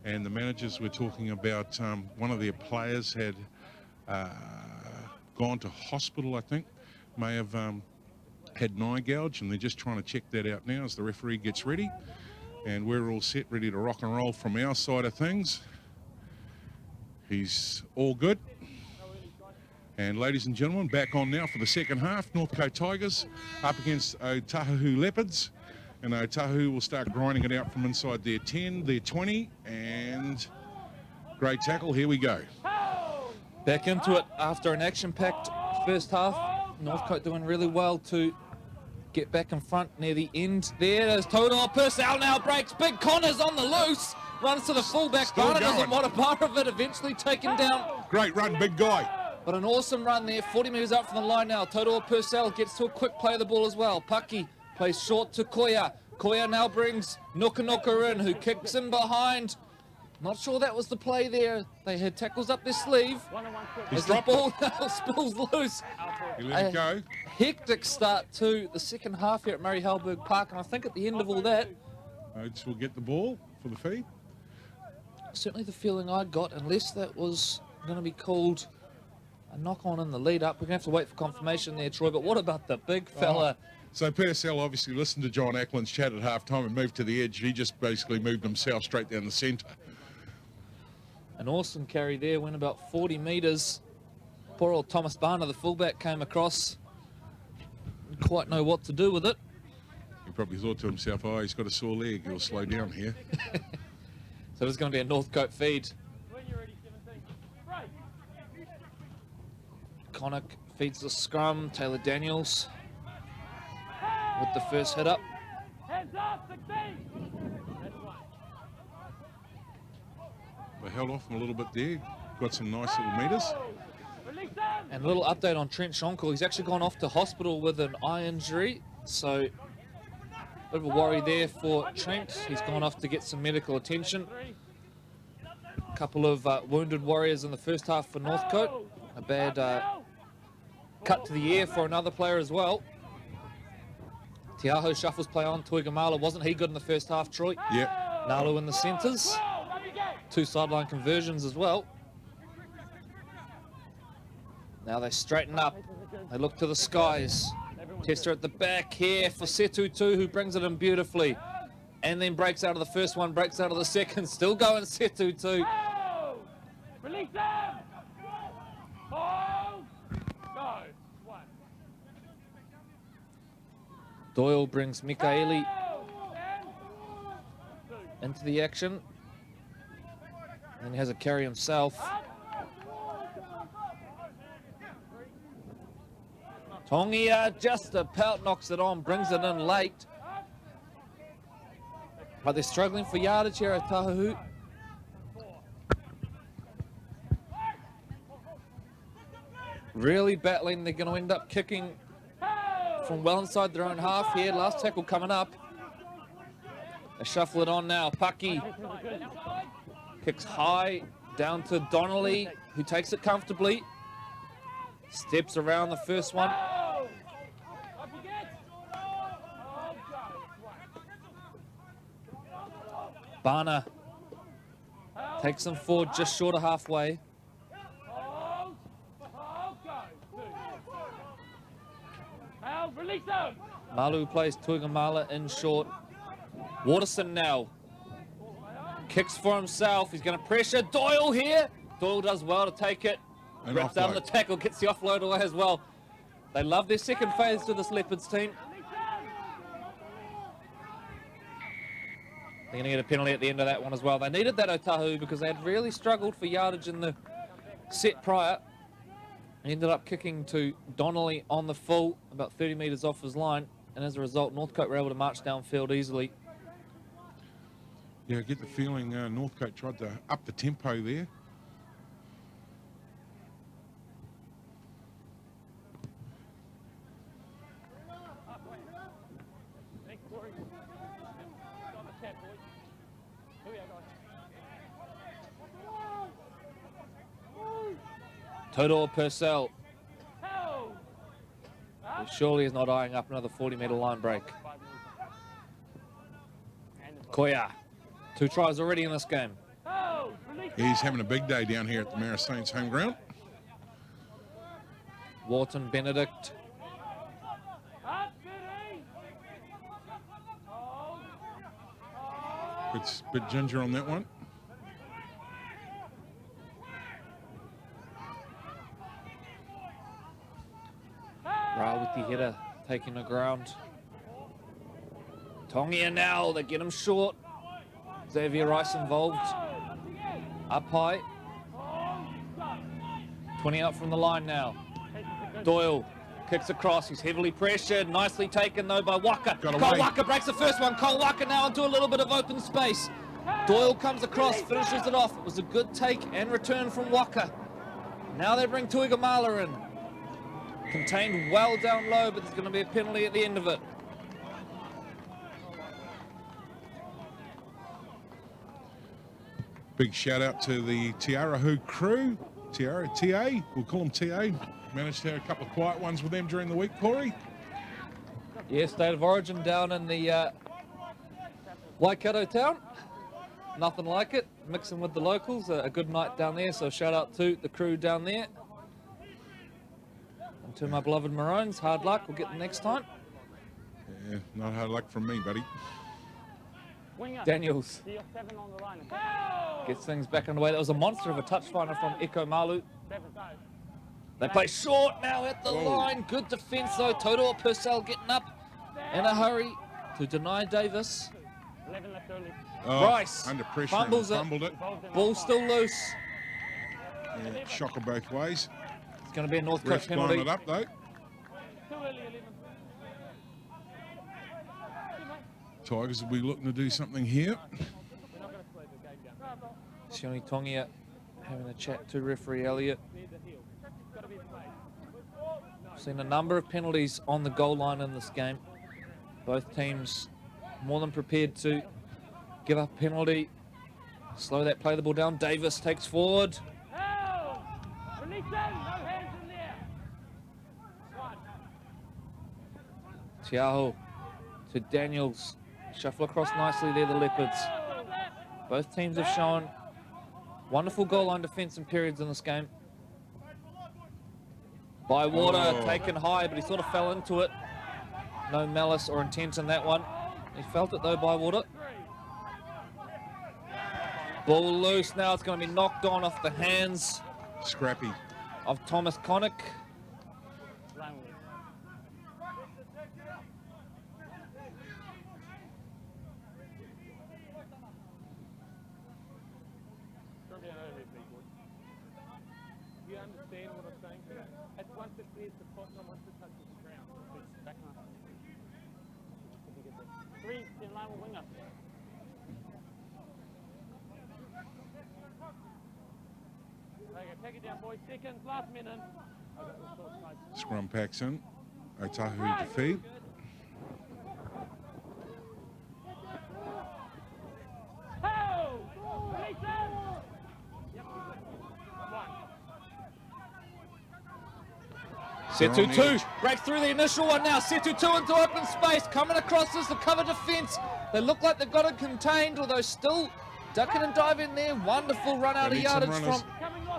and the managers were talking about one of their players had gone to hospital, I think, may have had an eye gouge, and they're just trying to check that out now as the referee gets ready. And we're all set, ready to rock and roll from our side of things. He's all good. And ladies and gentlemen, back on now for the second half. Northcote Tigers up against Otahuhu Leopards. And Otahuhu will start grinding it out from inside their 10, their 20, and great tackle. Here we go. Back into it after an action-packed first half. Northcote doing really well to get back in front near the end. There's Total Purcell now breaks. Big Connor's on the loose. Runs to the fullback. Barner doesn't want a bar of it. Eventually taken down. Great run, big guy. But an awesome run there. 40 metres out from the line now. Total Purcell gets to a quick play of the ball as well. Paki plays short to Koya. Koya now brings Nuka in, who kicks in behind. Not sure that was the play there. They had tackles up their sleeve. As the ball now spills loose. He let it go. Hectic start to the second half here at Murray Halberg Park, and I think at the end of all that, Oates will get the ball for the feed. certainly the feeling I got, unless that was going to be called a knock-on in the lead-up. We're going to have to wait for confirmation there, Troy, but what about the big fella? So Purcell obviously listened to John Ackland's chat at half-time and moved to the edge. He just basically moved himself straight down the centre. An awesome carry there, went about 40 metres. Poor old Thomas Barner, the fullback, came across. Didn't quite know what to do with it. He probably thought to himself, oh, he's got a sore leg, he'll slow down here. So there's going to be a Northcote feed. Connick feeds the scrum. Taylor Daniels with the first hit up. They held off him a little bit there. Got some nice little metres. And a little update on Trent Schonkel. He's actually gone off to hospital with an eye injury. So a bit of a worry there for Trent. He's gone off to get some medical attention. A couple of wounded warriors in the first half for Northcote. A bad cut to the air for another player as well. Te Aho shuffles play on. Tuigamala, wasn't he good in the first half, Troy? Yep. Nalu in the centres. 2 sideline conversions as well. Now they straighten up. They look to the skies. Tester at the back here for Setutu, who brings it in beautifully. And then breaks out of the first one, breaks out of the second. Still going Setutu. Release them! Hold! Go! Doyle brings Mikaeli into the action. And he has a carry himself. Tongia just about knocks it on, brings it in late. But they're struggling for yardage here at Otahuhu. Really battling. They're going to end up kicking from well inside their own half here. Last tackle coming up. They shuffle it on now. Paki kicks high down to Donnelly, who takes it comfortably. Steps around the first one. Barner takes them forward just short of halfway. Malu plays Tuigamala in short. Waterson now kicks for himself. He's going to pressure Doyle here. Doyle does well to take it. Wraps out of the tackle, gets the offload away as well. They love their second phase to this Leopards team. They're going to get a penalty at the end of that one as well. They needed that Otahuhu because they had really struggled for yardage in the set prior. Ended up kicking to Donnelly on the full, about 30 metres off his line. And as a result, Northcote were able to march downfield easily. Yeah, I get the feeling Northcote tried to up the tempo there. Total Purcell. Surely is not eyeing up another 40-metre line break. Koya. 2 tries already in this game. He's having a big day down here at the Marist Saints home ground. Wharton Benedict. It's a bit ginger on that one. Ra with the header, taking the ground. Tongia now, they get him short. Xavier Rice involved. Up high. 20 up from the line now. Doyle kicks across, he's heavily pressured. Nicely taken though by Waka. Cole Waka breaks the first one. Cole Waka now into a little bit of open space. Doyle comes across, finishes it off. It was a good take and return from Waka. Now they bring Tuigamala in. Contained well down low, but there's going to be a penalty at the end of it. Big shout out to the Otahuhu crew. TA, we'll call them TA. Managed to have a couple of quiet ones with them during the week, Corey. Yeah, State of Origin down in the Waikato town. Nothing like it. Mixing with the locals. A good night down there, so shout out to the crew down there. And to my beloved Maroons, hard luck. We'll get them next time. Yeah, not hard luck from me, buddy. Daniels gets things back underway. That was a monster of a touch finder from Eko Malu. They play short now at the line. Good defence though. Toto Purcell getting up in a hurry to deny Davis. Rice under pressure, fumbled it. Ball still loose. Yeah, shocker both ways. It's going to be a Northcote Ref's penalty. blowing it up though. Tigers will be looking to do something here. Sione Tongia having a chat to referee Elliott. Seen a number of penalties on the goal line in this game. Both teams more than prepared to give up a penalty. Slow that, play the ball down. Davis takes forward. Tiaho to Daniels. Shuffle across nicely there, the Leopards. Both teams have shown wonderful goal line defence in periods in this game. Bywater taken high, but he sort of fell into it. No malice or intent in that one. He felt it though, Bywater. Ball loose now. It's going to be knocked on off the hands. Scrappy. Of Thomas Connick. Take it down, boys. Seconds, last minute. Scrum packs in. Otahuhu to feed. Setu 2 breaks through the initial one now. Setu 2 into open space. Coming across as the cover defence. They look like they've got it contained, although still ducking and diving there. Wonderful run out of yardage from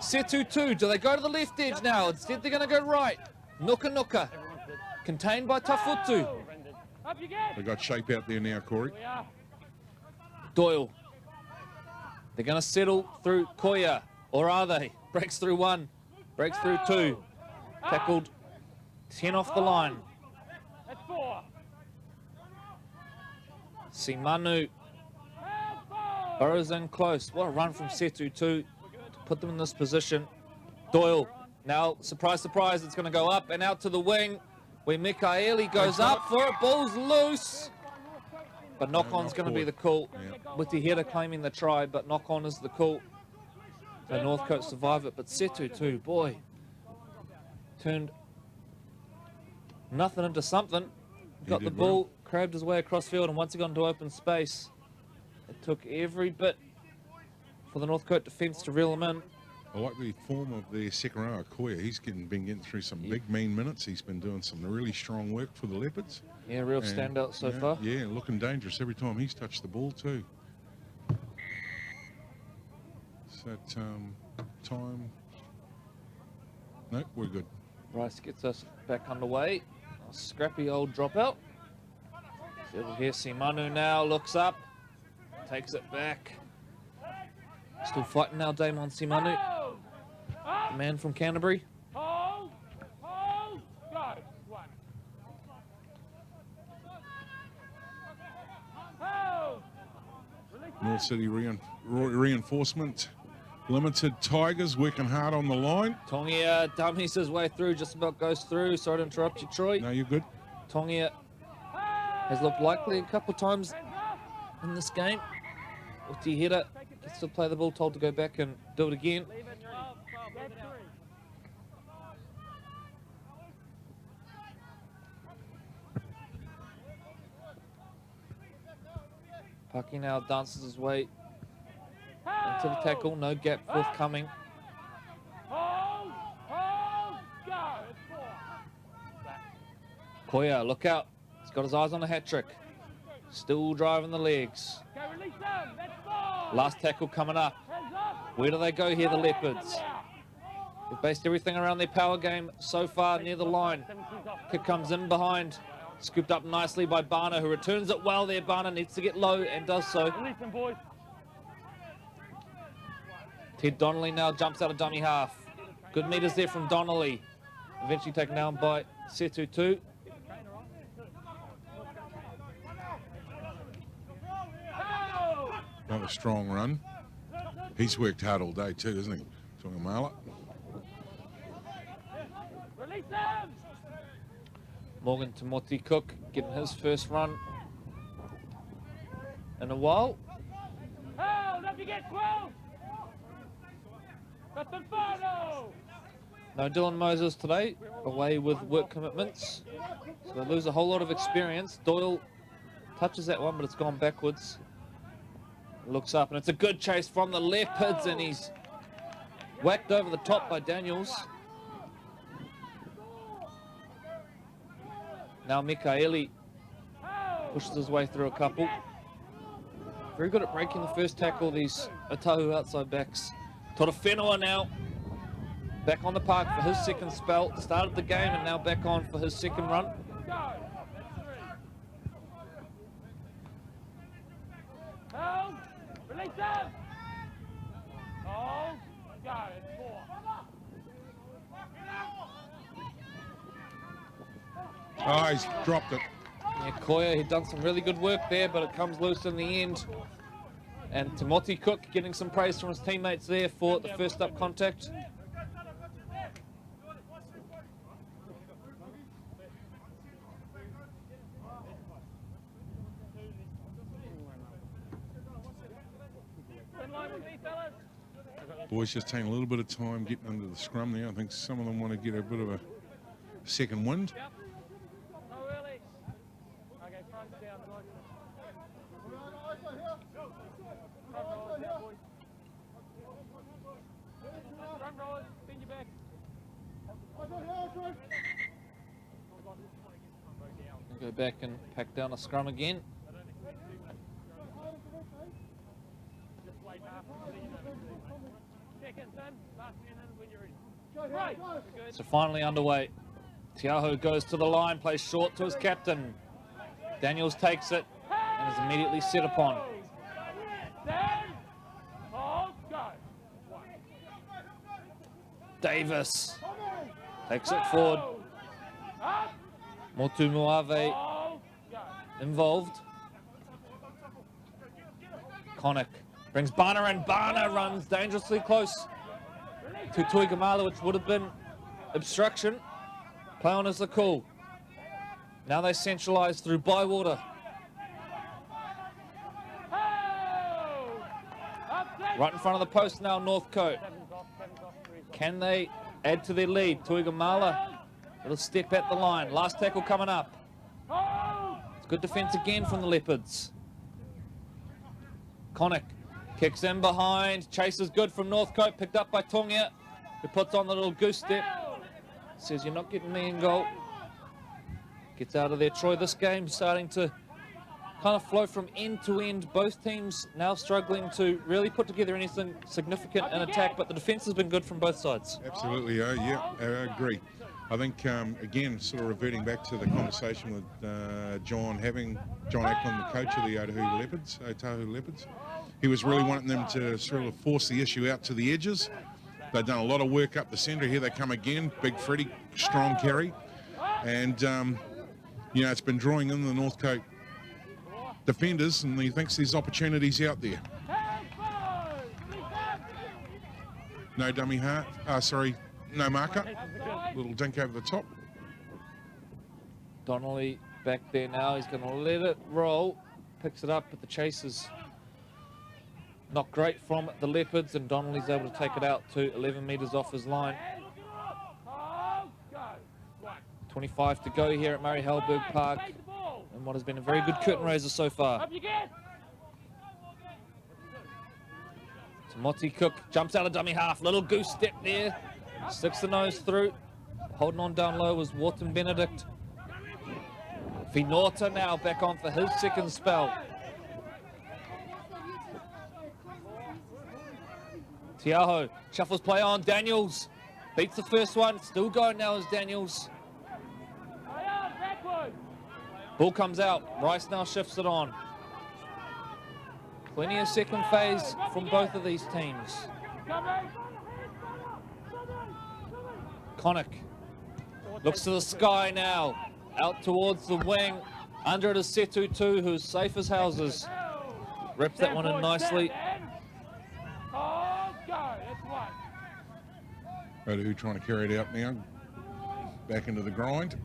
Setu 2. Do they go to the left edge now? Instead they're going to go right. Nuka Nuka. Contained by Tafutu. They got shape out there now, Corey. Doyle. They're going to settle through Koya. Or are they? Breaks through one. Breaks through two. Tackled 10 off the line. Simanu burrows in close. What a run from Setu 2 to put them in this position. Doyle, now, surprise, surprise, it's going to go up and out to the wing where Mikaeli goes up for it. Ball's loose. But knock-on's going to be the call. With the header claiming the try, but knock-on is the call. So Northcote survive it, but Setu 2, boy, turned nothing into something. Got the ball, crabbed his way across field, and once he got into open space, it took every bit for the Northcote defence to reel him in. I like the form of their second row. Koya, he's been getting through some big, mean minutes. He's been doing some really strong work for the Leopards. Yeah, real standout so far. Yeah, looking dangerous every time he's touched the ball too. Is that time? No, we're good. Bryce gets us back underway. A scrappy old dropout. So here Simanu now looks up, takes it back. Still fighting now, Damon Simanu, the man from Canterbury. Hold, go. One. Hold. North City reinforcement. Limited Tigers working hard on the line. Tongia dummies his way through, just about goes through. Sorry to interrupt you, Troy. No, you're good. Tongia has looked likely a couple of times in this game. Uti header gets to play the ball, told to go back and do it again. Paki now dances his way into the tackle, no gap forthcoming. Hold, go. It's 4. Koya, look out. He's got his eyes on a hat trick. Still driving the legs. Go, release them. That's 4. Last tackle coming up. Hands up. Where do they go here, the Leopards? They've based everything around their power game so far near the line. Kick comes in behind. Scooped up nicely by Barner, who returns it well there. Barner needs to get low and does so. Release them, boys. Ted Donnelly now jumps out of dummy half. Good meters there from Donnelly. Eventually taken down by Setutu. Another strong run. He's worked hard all day too, isn't he? Tungamala. Release them. Morgan Timothy Cook getting his first run in a while. Hold, up you get 12. That's the final. No Dylan Moses today, away with work commitments. So they lose a whole lot of experience. Doyle touches that one, but it's gone backwards. Looks up, and it's a good chase from the Leopards, and he's whacked over the top by Daniels. Now Mikaeli pushes his way through a couple. Very good at breaking the first tackle, these Otahuhu outside backs. Torofenua now back on the park for his second spell. Started the game and now back on for his second run. Go. That's 3. Hold. Release them. Hold. Go. It's 4. Oh, he's dropped it. Yeah, Koya, he'd done some really good work there, but it comes loose in the end. And Timothy Cook getting some praise from his teammates there for the first up contact. In line with me, fellas. Boys just taking a little bit of time getting under the scrum there. I think some of them want to get a bit of a second wind. Yep. No early. Okay, front down, boys. Front rollers down, boys. Front rollers, bend your back. Go back and pack down a scrum again. Just wait half a minute. Seconds in, last minute when you're ready. Right. Good. So finally underway. Tiaho goes to the line, plays short to his captain. Daniels takes it and is immediately set upon. Stand. Hold. Go. 1. Davis takes it forward. Up. Motu Muave Hold. Go. involved. Connick brings Barner in. Barner runs dangerously close to Tuigamala, which would have been obstruction. Play on is the call. Now they centralise through Bywater. Hold. Up. Right in front of the post now, Northcote. Seven's off, 3. Can they add to their lead? Tuigamala, little step at the line. Last tackle coming up. Hold. It's good defence again from the Leopards. Connick kicks in behind. Chase is good from Northcote, picked up by Tongia, who puts on the little goose step. Says, you're not getting me in goal. Gets out of there. Troy, this game starting to kind of flow from end to end. Both teams now struggling to really put together anything significant in attack, but the defence has been good from both sides. Absolutely, yeah, I agree. I think, again, sort of reverting back to the conversation with John Ackland, the coach of the Otahuhu Leopards, he was really wanting them to sort of force the issue out to the edges. They've done a lot of work up the centre. Here they come again. Big Freddie, strong carry. And, you know, it's been drawing in the Northcote defenders, and he thinks there's opportunities out there. No dummy half, no marker. Little dink over the top. Donnelly back there now. He's going to let it roll. Picks it up, but the chase is not great from the Leopards, and Donnelly's able to take it out to 11 metres off his line. 25 to go here at Murray Halberg Park, and what has been a very good curtain raiser so far. Timothy Cook jumps out of dummy half. Little goose step there. Sticks the nose through. Holding on down low was Wharton Benedict. Finota now back on for his second spell. Tiaho shuffles play on. Daniels beats the first one. Still going now as Daniels. Ball comes out. Rice now shifts it on. Plenty of second phase from both of these teams. Connick looks to the sky now. Out towards the wing. Under it is Setu, who's safe as houses. Rips that one in nicely. Otahuhu trying to carry it out now. Back into the grind.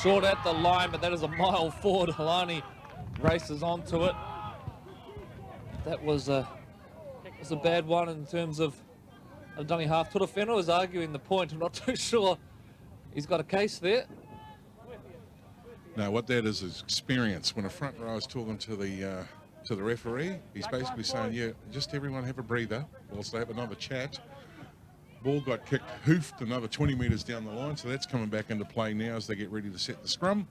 Short at the line, but that is a mile forward. Halani races onto it. That was a bad one in terms of a dummy half. Turafeno is arguing the point. I'm not too sure he's got a case there. No, what that is experience. When a front row is talking to the referee, he's basically saying, yeah, just everyone have a breather whilst they have another chat. Ball got kicked, hoofed another 20 metres down the line, so that's coming back into play now as they get ready to set the scrum.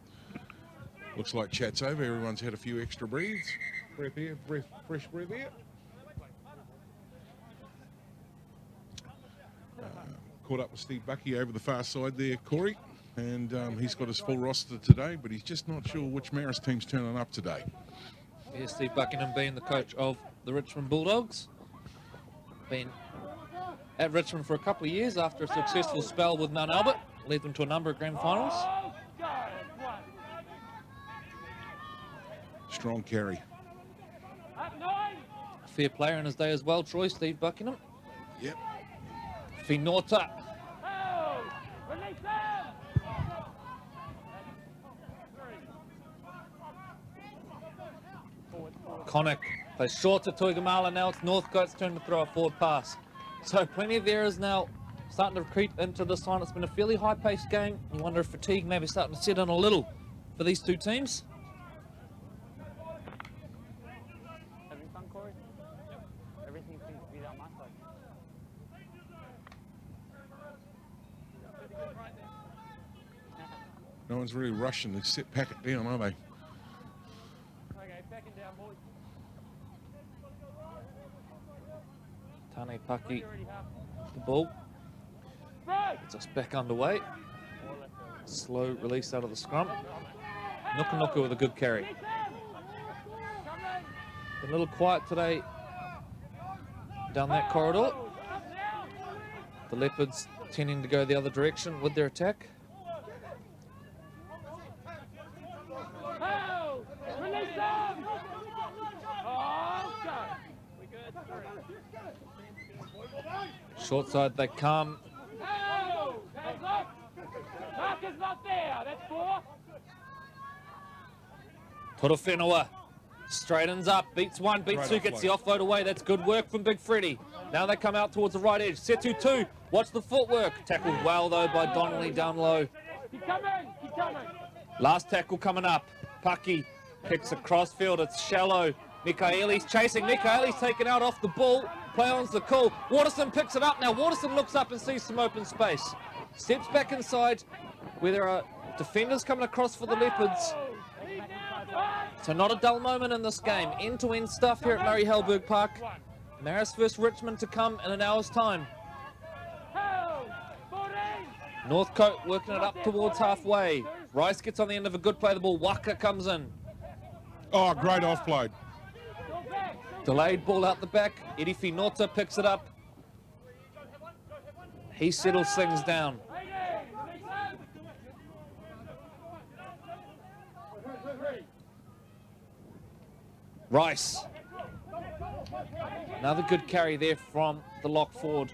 Looks like chat's over. Everyone's had a few extra breathes. Breath here, fresh breath here. Caught up with Steve Bucky over the far side there, Corey, and he's got his full roster today, but he's just not sure which Maris team's turning up today. Here's Steve Buckingham being the coach of the Richmond Bulldogs. Been at Richmond for a couple of years after a successful spell with Mount Albert. Led them to a number of grand finals. Strong carry. Fair player in his day as well, Troy, Steve Buckingham. Yep. Finota. Connick plays short to Tuigamala. Now it's Northcote's turn to throw a forward pass. So plenty of errors now starting to creep into this one. It's been a fairly high-paced game. You wonder if fatigue maybe starting to set in a little for these two teams. Having fun, Corey? Everything seems to be down my side. No one's really rushing to sit pack it down, are they? Okay, backing down, boys. Tane Paki, the ball. Gets us back underway. Slow release out of the scrum. Nuka with a good carry. Been a little quiet today down that corridor. The Leopards tending to go the other direction with their attack. Short side they come. Marker's not there. That's 4. Turafenoa straightens up, beats one, beats two, gets the offload away. That's good work from Big Freddie. Now they come out towards the right edge. Setu 2, watch the footwork. Tackled well though by Donnelly down low. Keep coming, keep coming. Last tackle coming up. Paki kicks across field, it's shallow. Mikaeli's chasing. Mikaeli's taken out off the ball. Play on's the call. Waterson picks it up now. Waterson looks up and sees some open space. Steps back inside where there are defenders coming across for the Leopards. So not a dull moment in this game. End-to-end stuff here at Murray Halberg Park. Marist versus Richmond to come in an hour's time. Northcote working it up towards halfway. Rice gets on the end of a good play. The ball. Waka comes in. Oh, great offload. Delayed ball out the back. Eddie Finota picks it up. He settles things down. Rice. Another good carry there from the lock forward.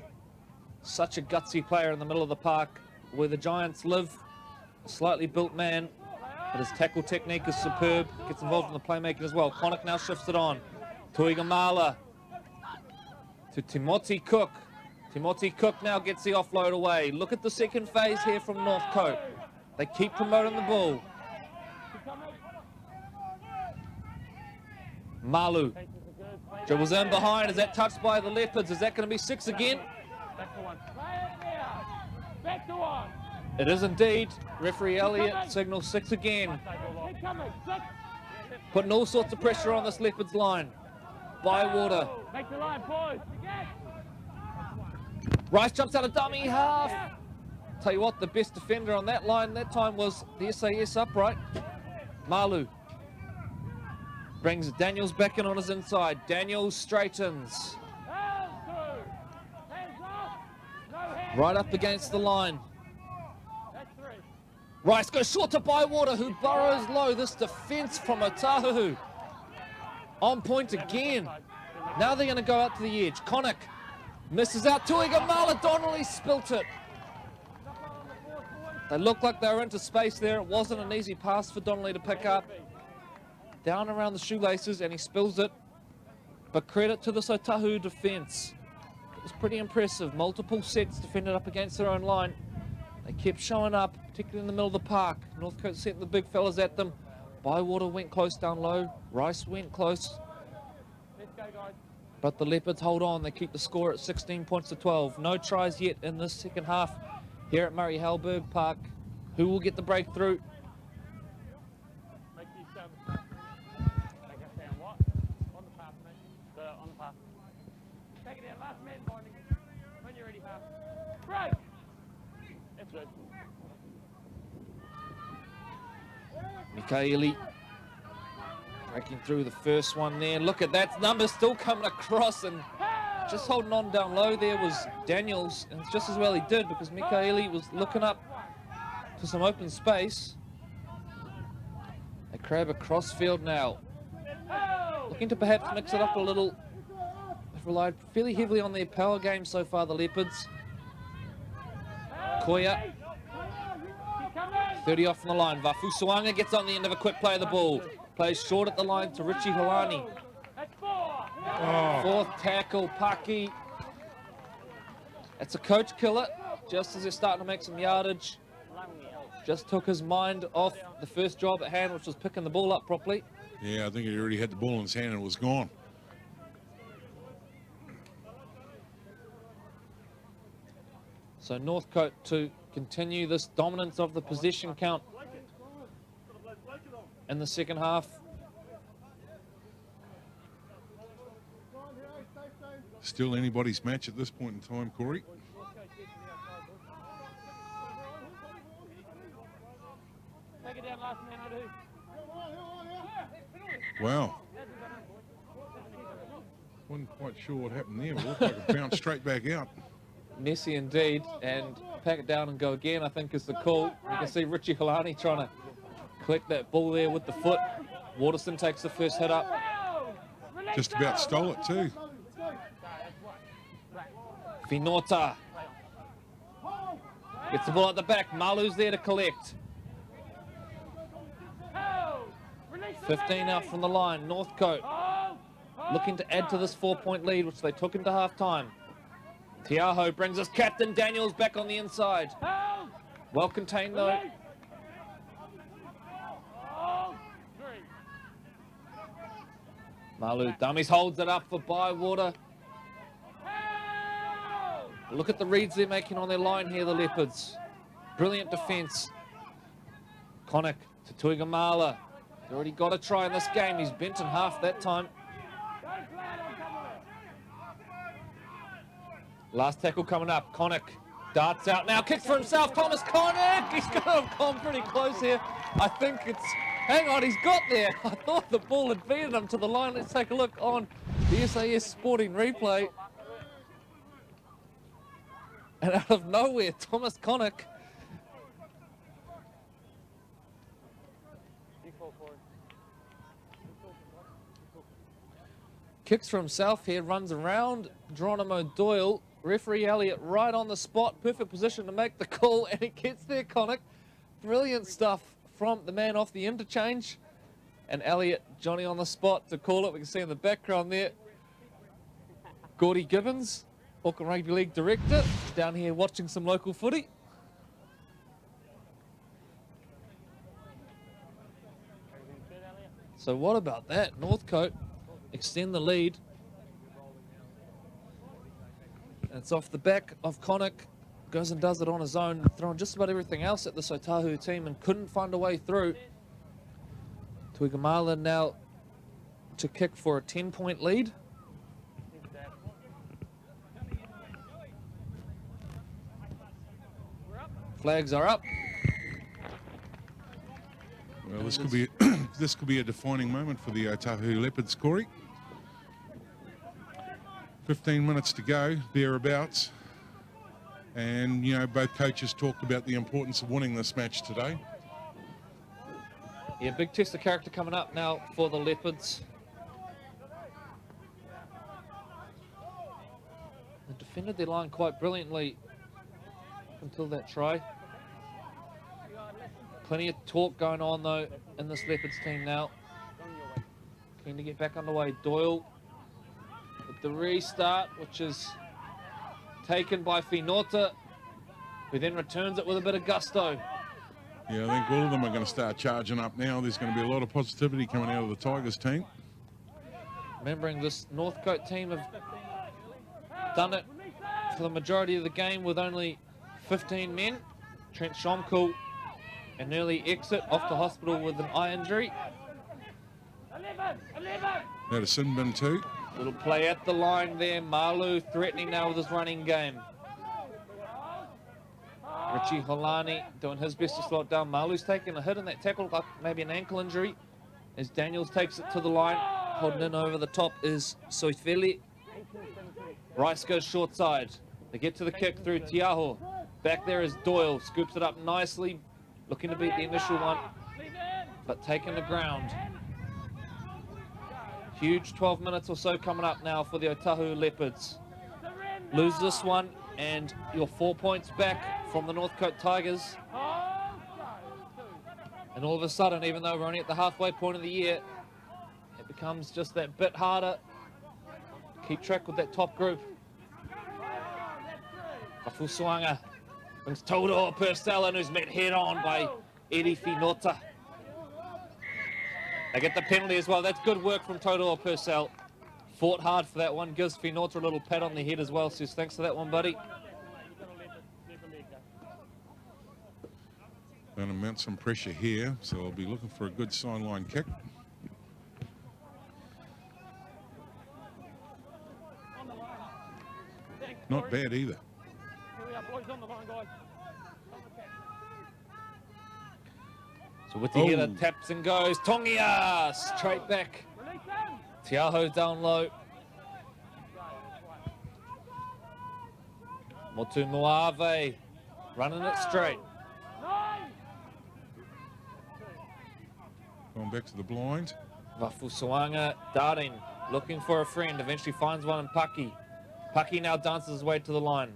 Such a gutsy player in the middle of the park where the Giants live. A slightly built man, but his tackle technique is superb. Gets involved in the playmaking as well. Connick now shifts it on. Tuigamala to Timothy Cook. Timothy Cook now gets the offload away. Look at the second phase here from Northcote. They keep promoting the ball. Malu dribbles in behind. Is that touched by the Leopards? Is that going to be 6 again? It is indeed. Referee Elliott signals 6 again. Putting all sorts of pressure on this Leopards line. Bywater. Rice jumps out of dummy half. Tell you what, the best defender on that line that time was the SAS upright. Malu brings Daniels back in on his inside. Daniels straightens. Right up against the line. Rice goes short to Bywater, who burrows low. This defense from Otahuhu. On point again. Now they're going to go out to the edge. Connick misses out. Tuigamala. Donnelly spilt it. They looked like they were into space there. It wasn't an easy pass for Donnelly to pick up. Down around the shoelaces, and he spills it. But credit to this Otahuhu defense. It was pretty impressive. Multiple sets defended up against their own line. They kept showing up, particularly in the middle of the park. Northcote sent the big fellas at them. Bywater went close down low. Rice went close. But the Leopards hold on. They keep the score at 16 points to 12. No tries yet in this second half here at Murray Halberg Park. Who will get the breakthrough? Mikaeli breaking through the first one there. Look at that number still coming across, and just holding on down low there was Daniels, and it's just as well he did because Mikaeli was looking up for some open space. They grab across field now, looking to perhaps mix it up a little. They've relied fairly heavily on their power game so far, the Leopards. Koya, 30 off from the line. Vafusuanga gets on the end of a quick play of the ball. Plays short at the line to Richie Hilani. Fourth tackle, Paki. It's a coach killer, just as they're starting to make some yardage. Just took his mind off the first job at hand, which was picking the ball up properly. Yeah, I think he already had the ball in his hand and it was gone. So Northcote to continue this dominance of the possession count in the second half. Still anybody's match at this point in time, Corey. Wow. Wasn't quite sure what happened there. It looked like it bounced straight back out. Messy indeed, and pack it down and go again, I think is the call. You can see Richie Hilani trying to collect that ball there with the foot. Waterson takes the first hit up. Just about stole it too. Finota gets the ball at the back. Malu's there to collect. 15 out from the line. Northcote looking to add to this 4-point lead, which they took into half-time. Tiaho brings us Captain Daniels back on the inside. Well contained though. Malu dummies, holds it up for Bywater. Look at the reads they're making on their line here, the Leopards. Brilliant defence. Connick to Tuigamala. He's already got a try in this game. He's bent in half that time. Last tackle coming up. Connick darts out now, kicks for himself. Thomas Connick. He's got to have gone pretty close here. I think it's... Hang on, he's got there. I thought the ball had beaten him to the line. Let's take a look on the SAS Sporting replay. And out of nowhere, Thomas Connick kicks for himself here, runs around Geronimo Doyle. Referee Elliott right on the spot, perfect position to make the call, and he gets there, Connick. Brilliant stuff from the man off the interchange. And Elliott, Johnny on the spot to call it. We can see in the background there, Gordy Gibbons, Auckland Rugby League director, down here watching some local footy. So what about that? Northcote extend the lead. And it's off the back of Connick. Goes and does it on his own, throwing just about everything else at this Otahuhu team and couldn't find a way through. Tuigamala now to kick for a 10-point lead. Flags are up. Well, this could be this could be a defining moment for the Otahuhu Leopards, Corey. 15 minutes to go, thereabouts. And, you know, both coaches talked about the importance of winning this match today. Yeah, big test of character coming up now for the Leopards. They defended their line quite brilliantly until that try. Plenty of talk going on, though, in this Leopards team now. Keen to get back underway. Doyle with the restart, which is taken by Finota, who then returns it with a bit of gusto. Yeah, I think all of them are going to start charging up now. There's going to be a lot of positivity coming out of the Tigers team. Remembering this Northcote team have done it for the majority of the game with only 15 men. Trent Shomkul, an early exit off to hospital with an eye injury. That a sin bin too. Little play at the line there. Malu threatening now with his running game. Richie Holani doing his best to slow it down. Malu's taking a hit in that tackle, like maybe an ankle injury, as Daniels takes it to the line. Holding in over the top is Soifeli. Rice goes short side. They get to the kick through Tiaho. Back there is Doyle. Scoops it up nicely. Looking to beat the initial one, but taking the ground. Huge 12 minutes or so coming up now for the Otahuhu Leopards. Lose this one and you're 4 points back from the Northcote Tigers. And all of a sudden, even though we're only at the halfway point of the year, it becomes just that bit harder to keep track with that top group. Kafusuanga brings Todo Purcell, who's met head on by Eddie Finota. They get the penalty as well. That's good work from Todo Purcell. Fought hard for that one. Gives Finota a little pat on the head as well. Says thanks for that one, buddy. Going to mount some pressure here, so I'll be looking for a good sideline kick. Not bad either. So with the header, taps and goes. Tongia straight back. Tiaho's down low. Motu Moave running it straight. Going back to the blind. Vafusuanga darting, looking for a friend. Eventually finds one in Paki. Paki now dances his way to the line.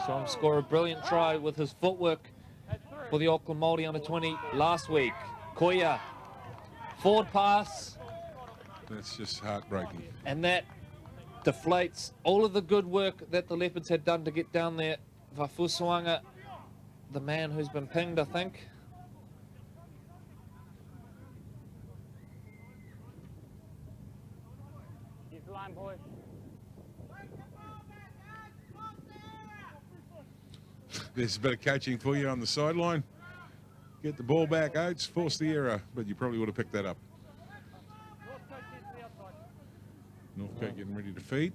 Saw him score a brilliant try with his footwork for the Auckland Māori under-20 last week. Koya, forward pass. That's just heartbreaking. And that deflates all of the good work that the Leopards had done to get down there. Vafusuanga, the man who's been pinged, I think. There's a bit of coaching for you on the sideline. Get the ball back, Oates. Force the error, but you probably would have picked that up. Northcote getting ready to feed.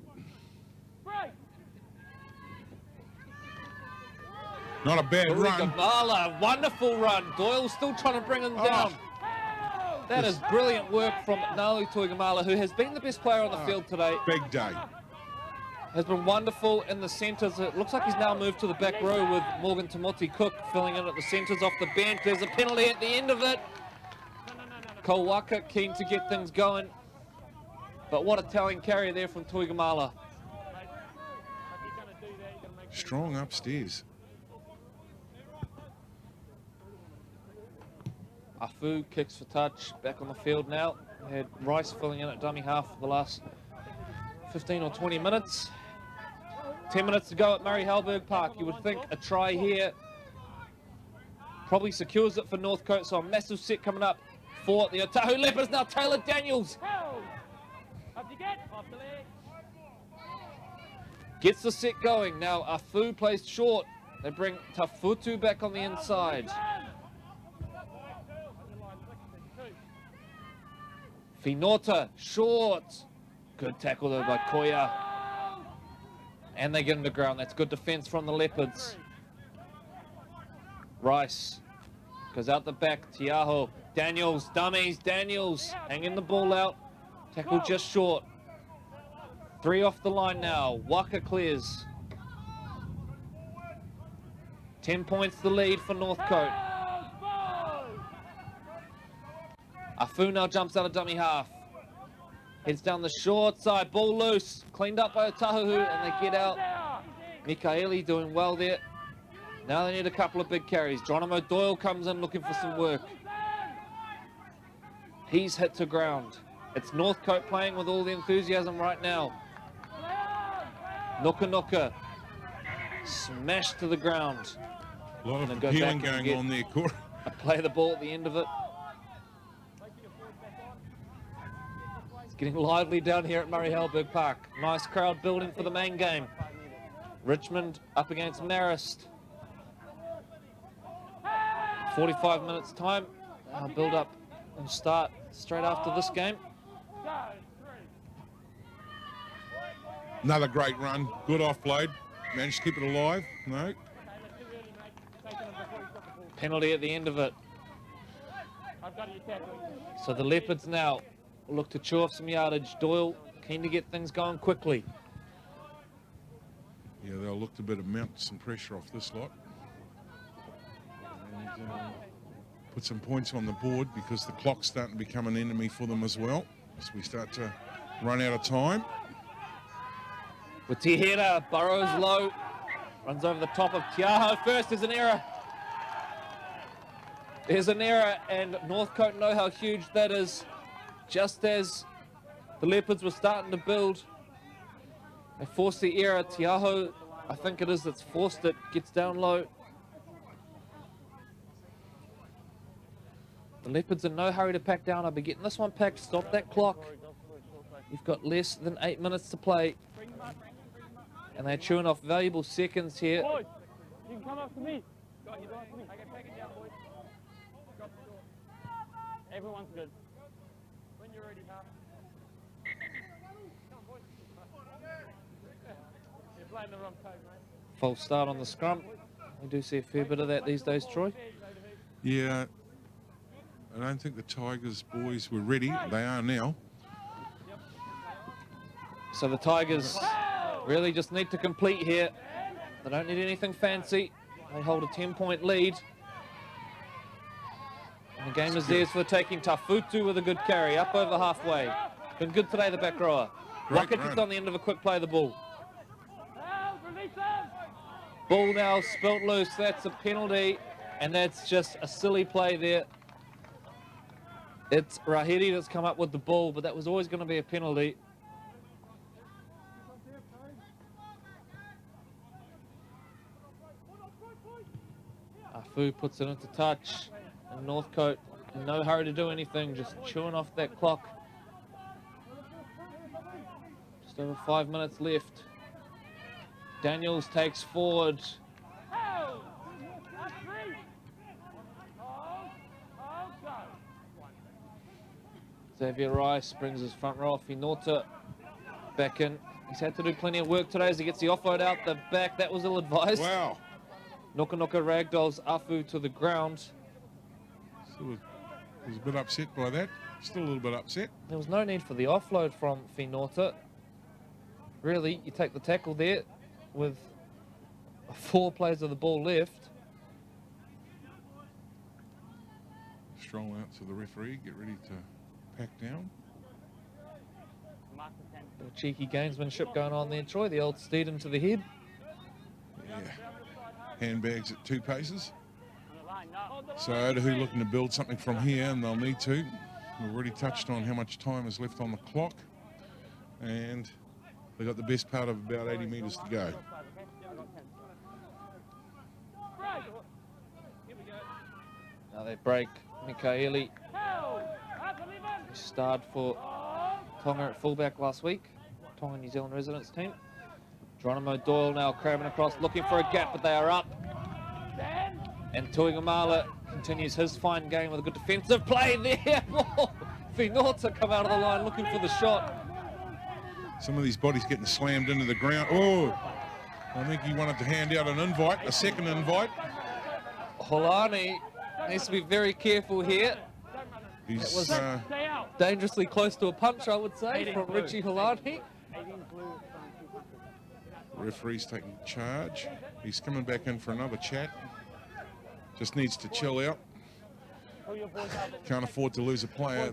Not a bad run. Kamala, wonderful run. Doyle still trying to bring him down. That is brilliant work from Nalu Tuigamala, who has been the best player on the field today. Big day. Has been wonderful in the centres. It looks like he's now moved to the back row with Morgan Tamoti Cook filling in at the centres off the bench. There's a penalty at the end of it. Kowaka keen to get things going. But what a telling carry there from Tuigamala. Strong upstairs. Afu kicks for touch, back on the field now. We had Rice filling in at dummy half for the last 15 or 20 minutes. 10 minutes to go at Murray Halberg Park. You would think a try here probably secures it for Northcote, so a massive set coming up for the Otahuhu Leopards. Now Taylor Daniels gets the set going. Now Afu plays short. They bring Tafutu back on the inside. Finota, short. Good tackle though by Koya. And they get into ground. That's good defense from the Leopards. Rice goes out the back. Tiaho, Daniels, dummies, Daniels hanging the ball out. Tackle just short. 3 off the line now. Waka clears. 10 points the lead for Northcote. Afu now jumps out of dummy half. Heads down the short side, ball loose. Cleaned up by Otahuhu and they get out. Mikaeli doing well there. Now they need a couple of big carries. Geronimo Doyle comes in looking for some work. He's hit to ground. It's Northcote playing with all the enthusiasm right now. Nuka Nuka. Smashed to the ground. A lot of appealing going on there, Corey. Play the ball at the end of it. It's getting lively down here at Murray Halberg Park. Nice crowd building for the main game. Richmond up against Marist. 45 minutes time. I'll build up and start straight after this game. Another great run. Good offload. Managed to keep it alive. No. Penalty at the end of it. So the Leopards now look to chew off some yardage. Doyle keen to get things going quickly. Yeah, they'll look to mount some pressure off this lot. And put some points on the board because the clock's starting to become an enemy for them as well. As we start to run out of time. With Tihera, burrows low. Runs over the top of Tiaho. First is an error. There's an error and Northcote know how huge that is. Just as the Leopards were starting to build, they forced the error. Tiaho, I think it is that's forced it, gets down low. The Leopards in no hurry to pack down. I'll be getting this one packed. Stop that clock. You've got less than 8 minutes to play. And they're chewing off valuable seconds here. Boys, you can come up to me. Got you, up to me. I can pack it down, boys. Drop the door. Everyone's good. When you're ready, half. Come on, boys. You're playing the wrong tone, mate. False start on the scrum. We do see a fair bit of that these days, Troy. Yeah, I don't think the Tigers boys were ready. They are now. So the Tigers really just need to complete here. They don't need anything fancy. They hold a 10-point lead. And the game is theirs for the taking. Tafutu with a good carry, up over halfway. Been good today, the back rower. Rocket gets on the end of a quick play of the ball. Ball now spilt loose. That's a penalty, and that's just a silly play there. It's Rahiri that's come up with the ball, but that was always going to be a penalty. Afu puts it into touch, and Northcote in no hurry to do anything, just chewing off that clock. Just over 5 minutes left. Daniels takes forward. Xavier Rice brings his front row off. Finota back in. He's had to do plenty of work today as he gets the offload out the back. That was ill-advised. Wow. Noka ragdolls Afu to the ground. Sort of was a bit upset by that. Still a little bit upset. There was no need for the offload from Finota. Really, you take the tackle there with 4 plays of the ball left. Stroll out to the referee. Get ready to pack down. Bit of cheeky gamesmanship going on there, Troy. The old steed into the head. Yeah. Handbags at 2 paces. So Otahuhu looking to build something from here, and they'll need to. We've already touched on how much time is left on the clock, and they've got the best part of about 80 metres to go. Now they break Mikaeli. He starred for Tonga at fullback last week. Tonga New Zealand residents team. Geronimo Doyle now crabbing across, looking for a gap, but they are up. And Tuigamala continues his fine game with a good defensive play there. Finota come out of the line looking for the shot. Some of these bodies getting slammed into the ground. Oh, I think he wanted to hand out an invite, a second invite. Holani needs to be very careful here. He's Dangerously close to a punch, I would say, from Richie Holani. referee's taking charge. He's coming back in for another chat. Just needs to chill out. Can't afford to lose a player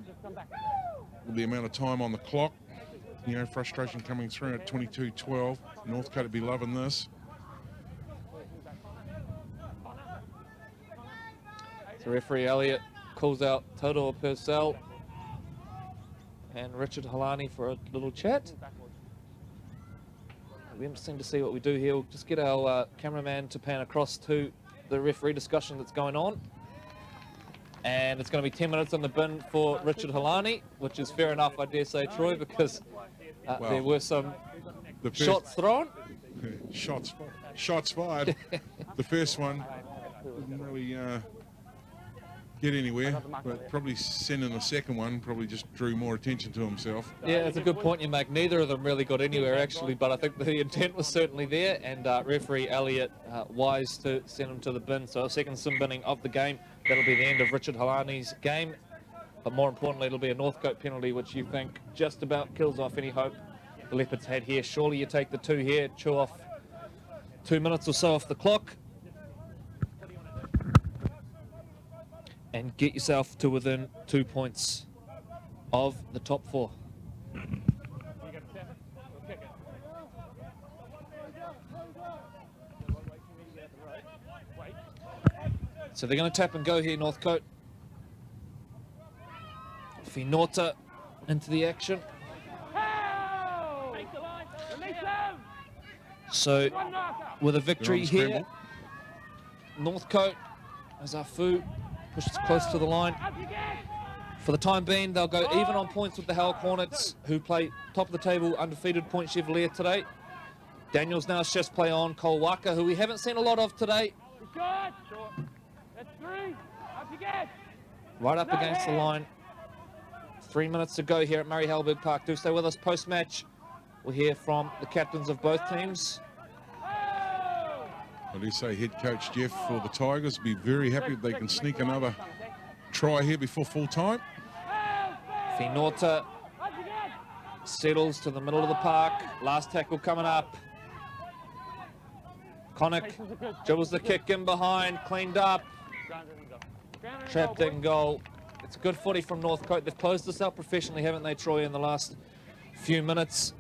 with the amount of time on the clock. You know, frustration coming through at 22-12. Northcote would be loving this. So referee Elliott calls out Toto Purcell and Richard Halani for a little chat. It'll be interesting to see what we do here. We'll just get our cameraman to pan across to the referee discussion that's going on. And it's going to be 10 minutes on the bin for Richard Halani, which is fair enough, I dare say, Troy, because there were some shots thrown. Shots fired. The first one didn't really get anywhere, but probably sending the second one probably just drew more attention to himself. Yeah, it's a good point you make. Neither of them really got anywhere, actually, but I think the intent was certainly there, and referee Elliott wise to send him to the bin. So a second sim binning of the game. That'll be the end of Richard Halani's game, but more importantly, it'll be a Northcote penalty, which you think just about kills off any hope the Leopards had here. Surely you take the two here, chew off 2 minutes or so off the clock, and get yourself to within 2 points of the top four. So they're going to tap and go here, Northcote. Finota into the action. So with a victory here, Northcote, as Afu pushes close to the line. For the time being, they'll go even on points with the Howell Hornets, who play top of the table, undefeated Point Chevalier today. Daniels now chest play on Cole Waka, who we haven't seen a lot of today. Right up against the line. 3 minutes to go here at Murray Halberg Park. Do stay with us post-match. We'll hear from the captains of both teams. I do say head coach Jeff for the Tigers will be very happy if they can sneak another try here before full time. Finota settles to the middle of the park. Last tackle coming up. Connick dribbles the kick in behind, cleaned up. Trapped in goal. It's good footy from Northcote. They've closed this out professionally, haven't they, Troy, in the last few minutes?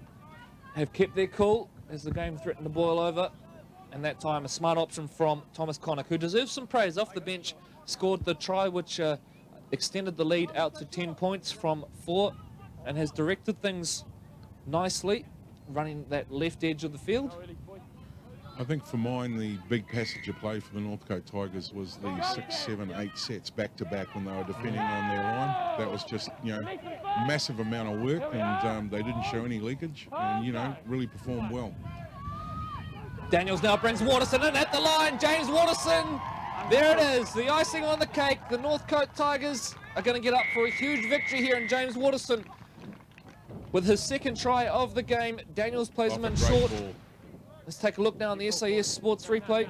Have kept their cool as the game threatened to boil over. And that time, a smart option from Thomas Connick, who deserves some praise. Off the bench, scored the try, which extended the lead out to 10 points from 4, and has directed things nicely, running that left edge of the field. I think for mine, the big passage of play for the Northcote Tigers was the 6, 7, 8 sets back-to-back when they were defending on their line. That was just, you know, massive amount of work, and they didn't show any leakage, and, you know, really performed well. Daniels now brings Waterson in at the line. James Waterson There it is, the icing on the cake. The Northcote Tigers are going to get up for a huge victory here in James Waterston. With his second try of the game, Daniels plays him in short. Ball. Let's take a look now on the SAS Sports replay.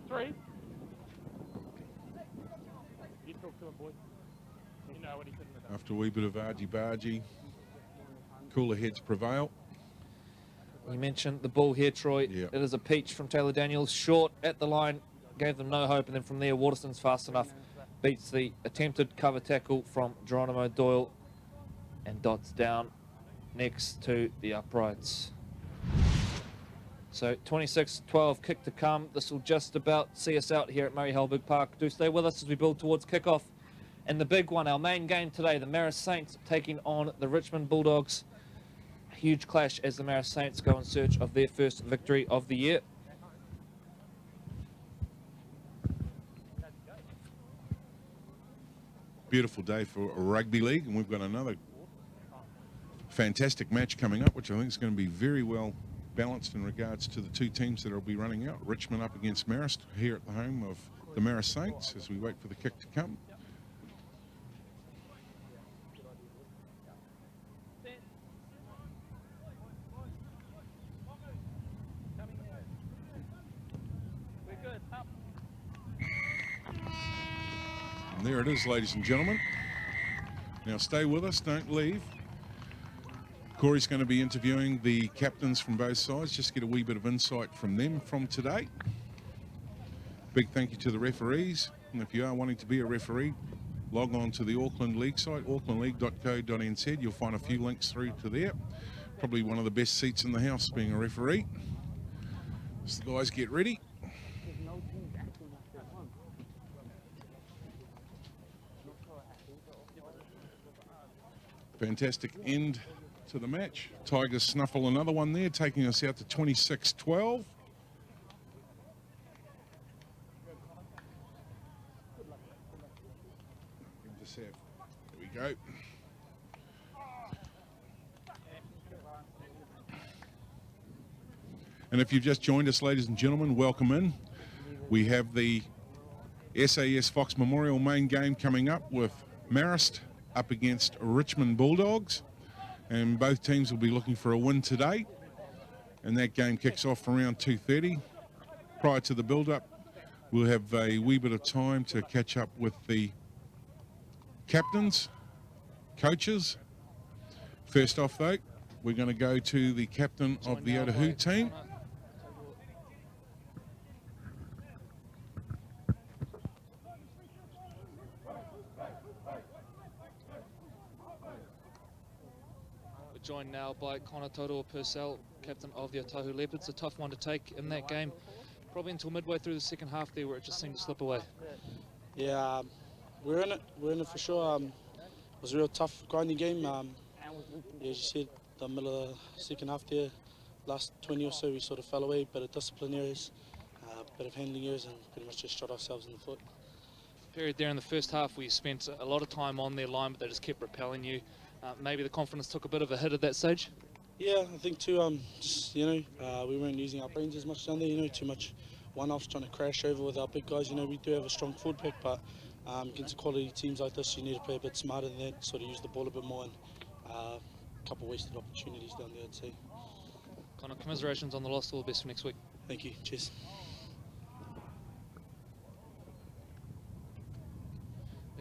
Three. You talk to him, boy. You know what he couldn't have done. After a wee bit of argy-bargy, cooler heads prevail. You mentioned the ball here, Troy. Yeah. It is a peach from Taylor Daniels. Short at the line, gave them no hope. And then from there, Waterston's fast enough. Beats the attempted cover tackle from Geronimo Doyle and dots down next to the uprights. So 26-12 kick to come. This will just about see us out here at Murray Halberg Park. Do stay with us as we build towards kickoff. And the big one, our main game today, the Marist Saints taking on the Richmond Bulldogs. A huge clash as the Marist Saints go in search of their first victory of the year. Beautiful day for rugby league, and we've got another fantastic match coming up, which I think is going to be very well balanced in regards to the two teams that will be running out. Richmond up against Marist here at the home of the Marist Saints as we wait for the kick to come. And there it is, ladies and gentlemen. Now stay with us, don't leave. Corey's going to be interviewing the captains from both sides, just to get a wee bit of insight from them from today. Big thank you to the referees, and if you are wanting to be a referee, log on to the Auckland League site, aucklandleague.co.nz. You'll find a few links through to there. Probably one of the best seats in the house being a referee. As the guys get ready. Fantastic end to the match. Tigers snuffle another one there, taking us out to 26-12. There we go. And if you've just joined us, ladies and gentlemen, welcome in. We have the SAS Fox Memorial main game coming up with Marist up against Richmond Bulldogs, and both teams will be looking for a win today, and that game kicks off around 2:30. Prior to the build-up, we'll have a wee bit of time to catch up with the captains, coaches. First off though, we're going to go to the captain of the Otahuhu team. Joined now by Connor Purcell, captain of the Otahuhu Leopards. A tough one to take in that game, probably until midway through the second half there, where it just seemed to slip away. Yeah, we're in it for sure. It was a real tough, grinding game. Yeah, as you said, the middle of the second half there, last 20 or so, we sort of fell away, but of discipline errors, a bit of handling errors, and pretty much just shot ourselves in the foot. Period there in the first half, we spent a lot of time on their line, but they just kept repelling you. Maybe the confidence took a bit of a hit at that stage? Yeah, I think too, just, we weren't using our brains as much down there, too much one-offs trying to crash over with our big guys. We do have a strong forward pack, but against quality teams like this, you need to play a bit smarter than that, sort of use the ball a bit more, and a couple of wasted opportunities down there, I'd say. Connor, commiserations on the loss. All the best for next week. Thank you. Cheers.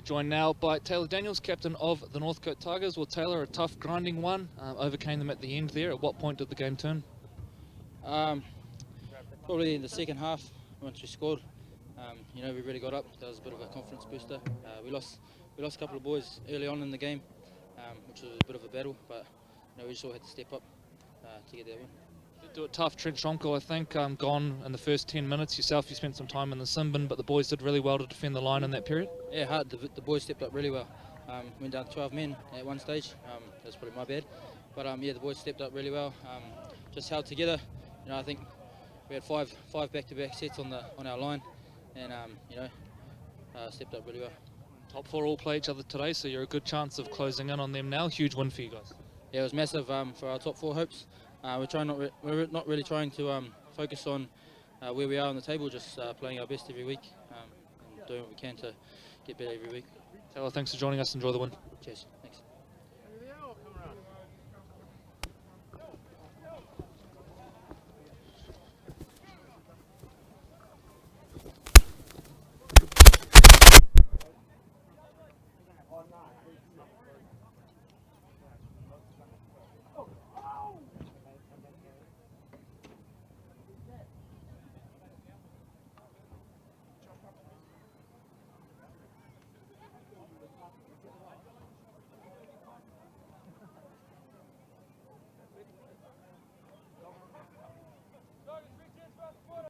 Joined now by Taylor Daniels, captain of the Northcote Tigers. Well, Taylor, a tough, grinding one. Overcame them at the end there. At what point did the game turn? Probably in the second half, once we scored. We really got up. That was a bit of a confidence booster. We lost a couple of boys early on in the game, which was a bit of a battle, but we just all had to step up to get that win. Do it tough. Trent Schonkel, I think, gone in the first 10 minutes. Yourself, you spent some time in the sin bin, but the boys did really well to defend the line in that period. Yeah, hard. The boys stepped up really well. Went down 12 men at one stage. That was probably my bad. But yeah, the boys stepped up really well. Just held together. I think we had five back-to-back sets on our line, and stepped up really well. Top four all play each other today, so you're a good chance of closing in on them now. Huge win for you guys. Yeah, it was massive for our top four hopes. We're not really trying to focus on where we are on the table, just playing our best every week and doing what we can to get better every week. Taylor, thanks for joining us. Enjoy the win. Cheers. Thanks.